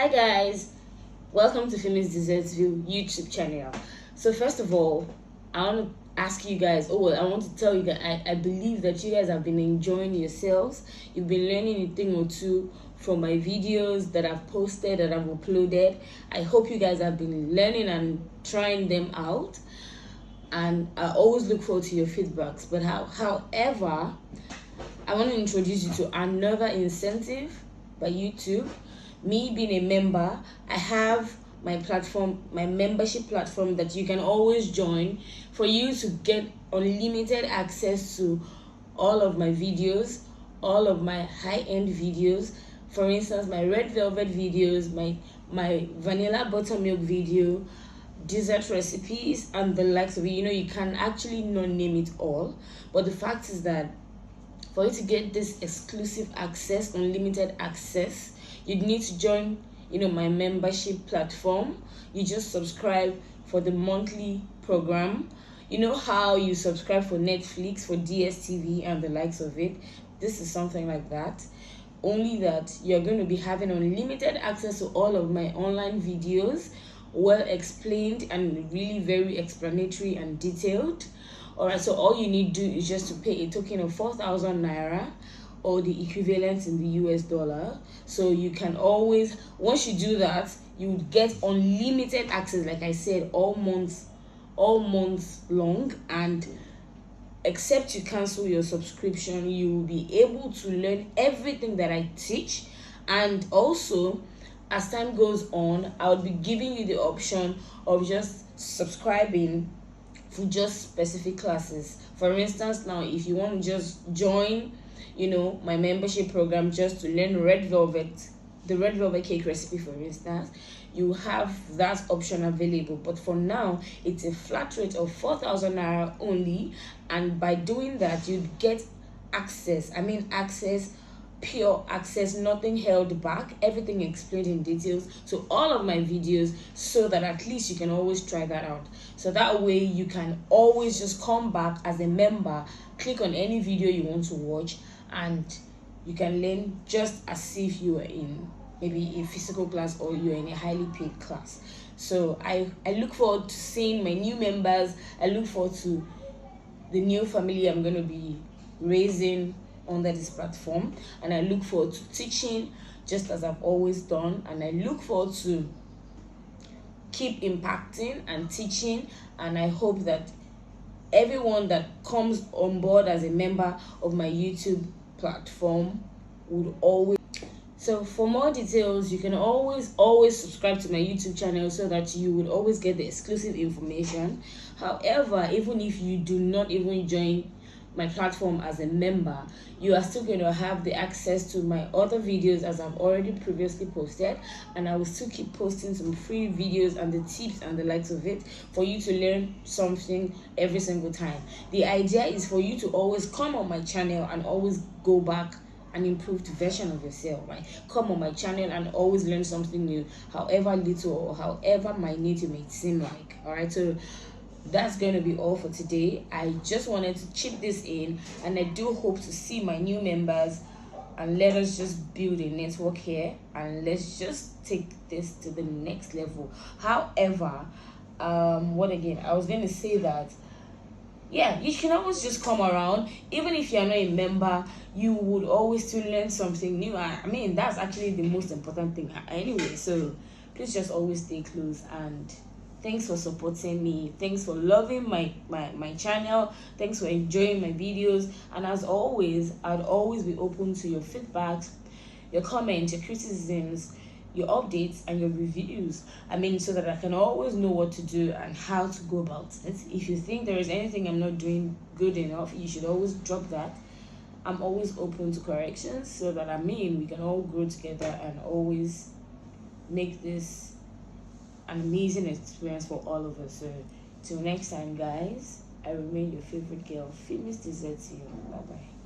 Hi guys, welcome to Famous Desserts View YouTube channel. So first of all, I want to ask you guys, I want to tell you that I believe that you guys have been enjoying yourselves. You've been learning a thing or two from my videos that I've posted, that I've uploaded. I hope you guys have been learning and trying them out. And I always look forward to your feedbacks. But however, I want to introduce you to another incentive by YouTube. Me being a member, I have my platform, my membership platform that you can always join for you to get unlimited access to all of my videos, all of my high-end videos. For instance, my red velvet videos, my vanilla buttermilk video, dessert recipes, and the likes of it. You can actually not name it all, but the fact is that for you to get this exclusive access, unlimited access, you'd need to join my membership platform. You just subscribe for the monthly program. You know how you subscribe for Netflix, for DSTV, and the likes of it. This is something like that, only that you're going to be having unlimited access to all of my online videos, well explained and really very explanatory and detailed. Alright, so all you need to do is just to pay a token of 4,000 naira, or the equivalent in the US dollar. So you can always, once you do that, you would get unlimited access, like I said, all months long. And except you cancel your subscription, you will be able to learn everything that I teach. And also, as time goes on, I will be giving you the option of just subscribing for just specific classes. For instance, now if you want to just join my membership program just to learn the red velvet cake recipe, for instance, you have that option available. But for now, it's a flat rate of 4,000 naira only, and by doing that, you get access. Pure access, nothing held back, everything explained in details to all of my videos, so that at least you can always try that out. So that way you can always just come back as a member, click on any video you want to watch, and you can learn just as if you were in maybe a physical class or you're in a highly paid class. So I look forward to seeing my new members. I look forward to the new family I'm going to be raising under this platform, and I look forward to teaching just as I've always done, and I look forward to keep impacting and teaching. And I hope that everyone that comes on board as a member of my YouTube platform would always. So for more details, you can always subscribe to my YouTube channel, so that you would always get the exclusive information. However, even if you do not even join my platform as a member, you are still going to have the access to my other videos, as I've already previously posted, and I will still keep posting some free videos and the tips and the likes of it for you to learn something every single time. The idea is for you to always come on my channel and always go back an improved version of yourself, right? Come on my channel and always learn something new, however little or however minute it may seem like. All right, so that's going to be all for today. I just wanted to chip this in, and I do hope to see my new members, and let us just build a network here, and let's just take this to the next level. However, what again? I was going to say that, yeah, you can always just come around. Even if you're not a member, you would always still learn something new. That's actually the most important thing anyway. So please just always stay close, and thanks for supporting me. Thanks for loving my channel. Thanks for enjoying my videos. And as always, I'd always be open to your feedbacks, your comments, your criticisms, your updates, and your reviews. So that I can always know what to do and how to go about it. If you think there is anything I'm not doing good enough, you should always drop that. I'm always open to corrections, so that we can all grow together and always make this an amazing experience for all of us. So till next time, guys, I remain your favorite girl, Famous Desserts. Bye bye.